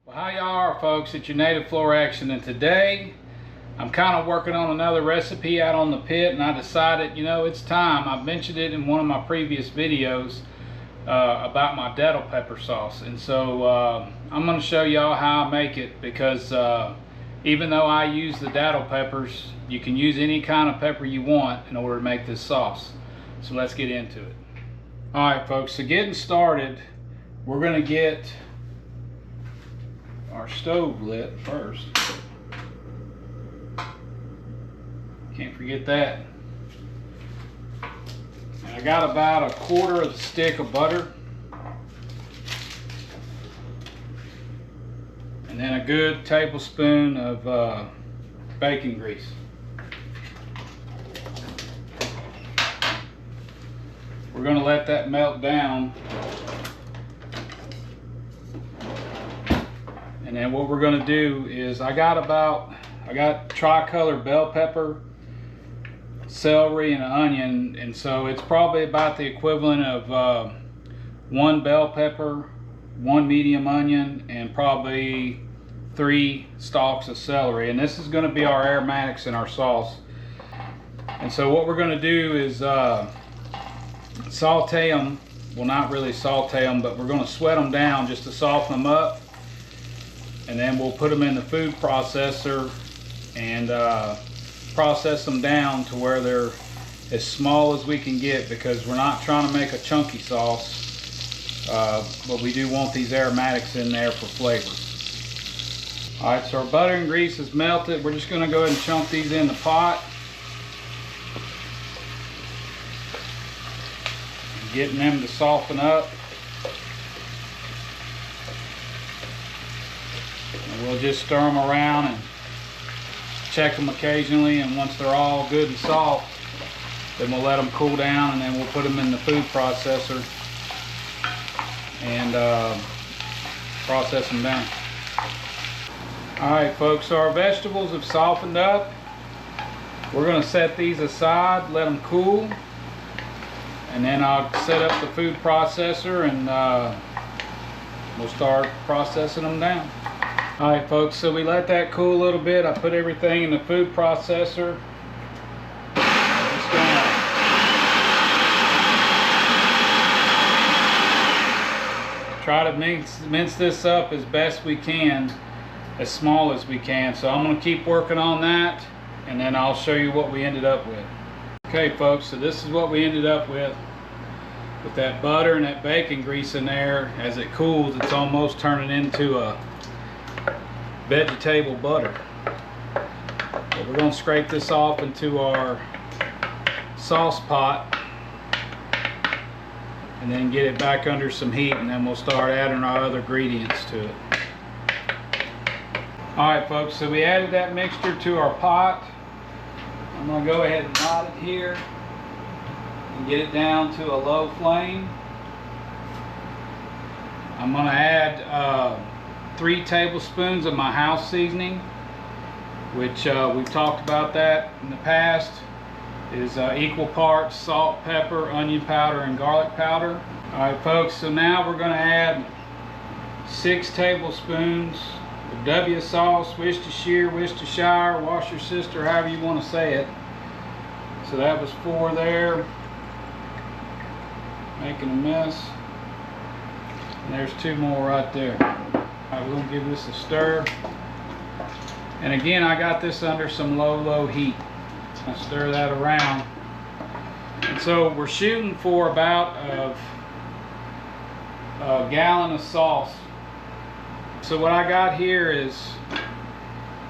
Well, how y'all are, folks? It's your native Flor-xan, and today I'm kind of working on another recipe out on the pit, and I decided, it's time. I mentioned it in one of my previous videos about my datil pepper sauce, and so I'm going to show y'all how I make it, because even though I use the datil peppers, you can use any kind of pepper you want in order to make this sauce. So let's get into it. Alright, folks, so getting started, we're going to get our stove lit first. Can't forget that. And I got about 1/4 of a stick of butter, and then a good tablespoon of bacon grease. We're going to let that melt down. And then what we're going to do is I got tricolor bell pepper, celery, and an onion, and so it's probably about the equivalent of 1 bell pepper, 1 medium onion, and probably 3 stalks of celery. And this is going to be our aromatics in our sauce. And so what we're going to do is saute them. Well, not really saute them, but we're going to sweat them down just to soften them up. And then we'll put them in the food processor and process them down to where they're as small as we can get, because we're not trying to make a chunky sauce, but we do want these aromatics in there for flavor. Alright, so our butter and grease is melted. We're just going to go ahead and chunk these in the pot. Getting them to soften up. We'll just stir them around and check them occasionally, and once they're all good and soft, then we'll let them cool down, and then we'll put them in the food processor and process them down. Alright, folks, so our vegetables have softened up. We're going to set these aside, let them cool, and then I'll set up the food processor and we'll start processing them down. Alright, folks, so we let that cool a little bit. I put everything in the food processor. Just gonna try to mince this up as best we can, as small as we can. So I'm going to keep working on that, and then I'll show you what we ended up with. Okay, folks, so this is what we ended up with that butter and that bacon grease in there. As it cools, it's almost turning into a vegetable butter. But we're going to scrape this off into our sauce pot and then get it back under some heat, and then we'll start adding our other ingredients to it. Alright, folks, so we added that mixture to our pot. I'm going to go ahead and knot it here and get it down to a low flame. I'm going to add 3 tablespoons of my house seasoning, which we've talked about that in the past, is equal parts salt, pepper, onion powder, and garlic powder. Alright, folks, so now we're going to add 6 tablespoons of W sauce, Worcestershire, Worcestershire, however you want to say it. So that was 4 there, making a mess. And there's 2 more right there. Alright, we're going to give this a stir. And again, I got this under some low heat. I'll stir that around. And so we're shooting for about a gallon of sauce. So what I got here is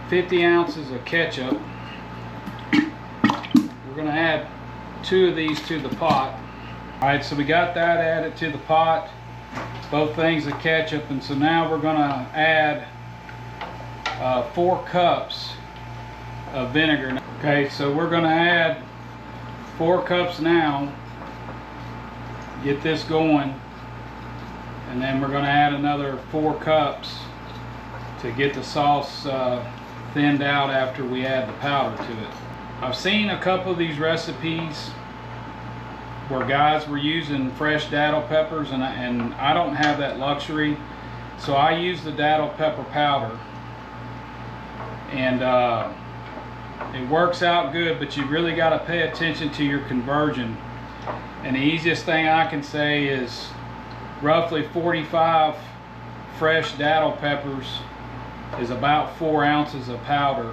50 ounces of ketchup. We're going to add 2 of these to the pot. Alright, so we got that added to the pot, both things of ketchup, and so now we're going to add 4 cups of vinegar. Okay, so we're going to add 4 cups now, get this going, and then we're going to add another 4 cups to get the sauce thinned out after we add the powder to it. I've seen a couple of these recipes where guys were using fresh datil peppers, and I don't have that luxury. So I use the datil pepper powder, and it works out good, but you really got to pay attention to your conversion. And the easiest thing I can say is roughly 45 fresh datil peppers is about 4 ounces of powder.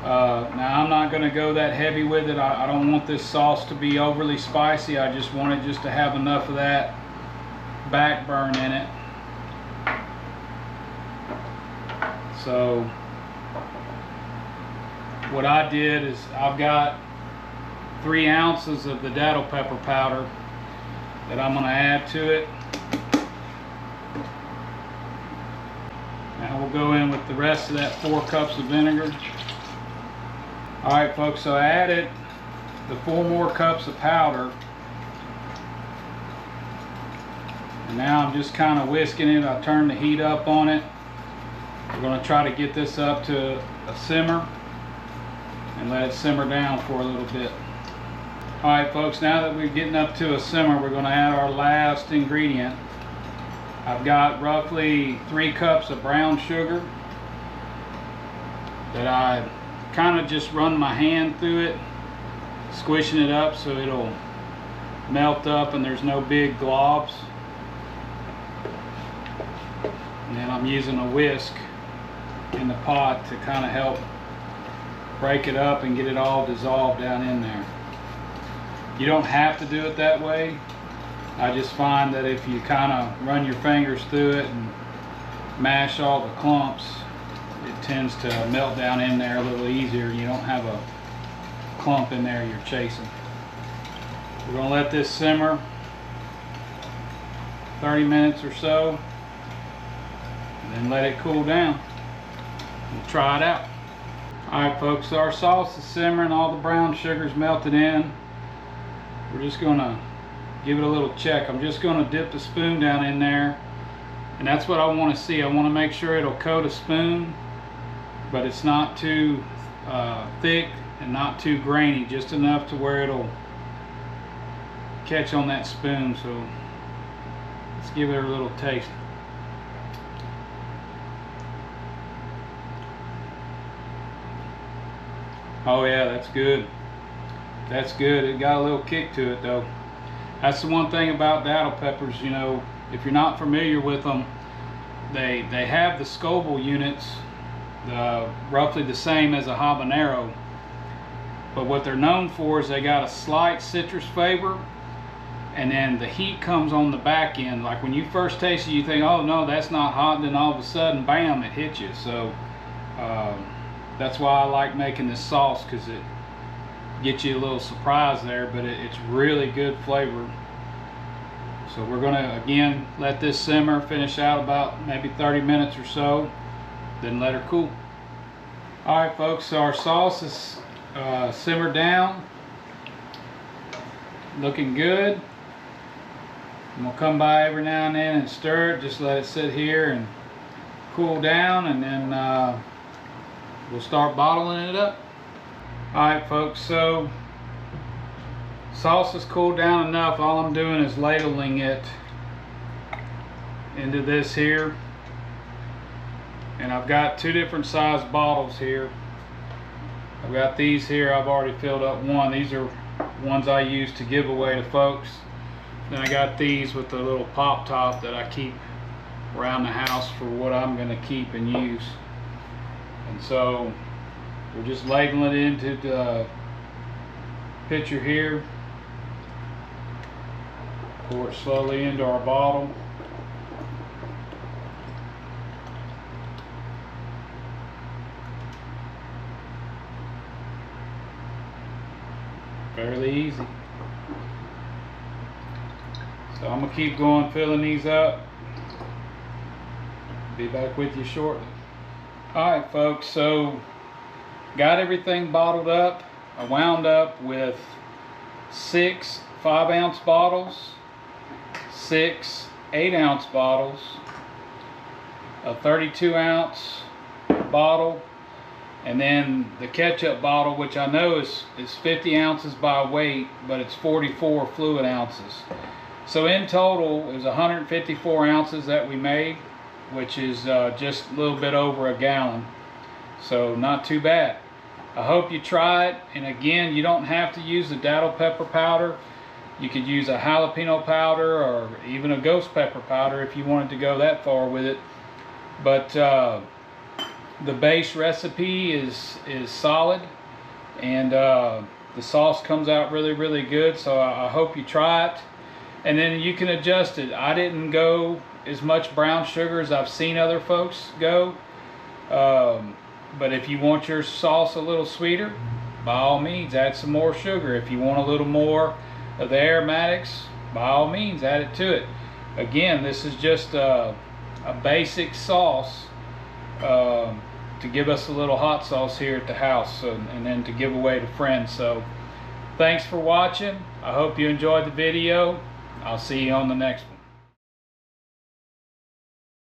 Now I'm not going to go that heavy with it. I don't want this sauce to be overly spicy. I just want it just to have enough of that backburn in it. So what I did is I've got 3 ounces of the datil pepper powder that I'm going to add to it. Now we'll go in with the rest of that 4 cups of vinegar. Alright folks, so I added the 4 more cups of powder. And now I'm just kind of whisking it. I turned the heat up on it. We're going to try to get this up to a simmer and let it simmer down for a little bit. Alright folks, now that we're getting up to a simmer, we're going to add our last ingredient. I've got roughly 3 cups of brown sugar that I kind of just run my hand through it, squishing it up so it'll melt up and there's no big globs. And then I'm using a whisk in the pot to kind of help break it up and get it all dissolved down in there. You don't have to do it that way. I just find that if you kind of run your fingers through it and mash all the clumps, it tends to melt down in there a little easier. You don't have a clump in there you're chasing. We're going to let this simmer 30 minutes or so and then let it cool down. We'll try it out. Alright folks, so our sauce is simmering, all the brown sugar's melted in. We're just going to give it a little check. I'm just going to dip the spoon down in there, and that's what I want to see. I want to make sure it'll coat a spoon, but it's not too thick and not too grainy, just enough to where it'll catch on that spoon. So let's give it a little taste. Oh yeah, that's good. That's good. It got a little kick to it though. That's the one thing about datil peppers, you know, if you're not familiar with them, they have the Scoville units, roughly the same as a habanero. But what they're known for is they got a slight citrus flavor, and then the heat comes on the back end. Like when you first taste it, you think, oh no, that's not hot, and then all of a sudden, bam, it hits you. So that's why I like making this sauce, because it gets you a little surprise there, but it's really good flavor. So we're gonna again let this simmer, finish out about maybe 30 minutes or so, then let her cool. Alright folks, so our sauce is simmered down, looking good. And we'll come by every now and then and stir it, just let it sit here and cool down, and then we'll start bottling it up. Alright folks, so sauce has cooled down enough. All I'm doing is ladling it into this here, and I've got 2 different size bottles here. I've got these here, I've already filled up one. These are ones I use to give away to folks. Then I got these with the little pop top that I keep around the house for what I'm going to keep and use. And so we're just ladling it into the pitcher here. Pour it slowly into our bottle. Fairly easy. So I'm going to keep going, filling these up. Be back with you shortly. Alright folks, so got everything bottled up. I wound up with 6 5-ounce bottles, 6 8-ounce bottles, a 32-ounce bottle, and then the ketchup bottle, which I know is 50 ounces by weight, but it's 44 fluid ounces. So in total, it was 154 ounces that we made. which is just a little bit over a gallon. So not too bad. I hope you try it. And again, you don't have to use the datil pepper powder. You could use a jalapeno powder or even a ghost pepper powder if you wanted to go that far with it. But the base recipe is solid, and the sauce comes out really good. So I hope you try it, and then you can adjust it. I didn't go as much brown sugar as I've seen other folks go, but if you want your sauce a little sweeter, by all means add some more sugar. If you want a little more of the aromatics, by all means add it to it. Again, this is just a basic sauce to give us a little hot sauce here at the house, and then to give away to friends. So thanks for watching. I hope you enjoyed the video. I'll see you on the next one.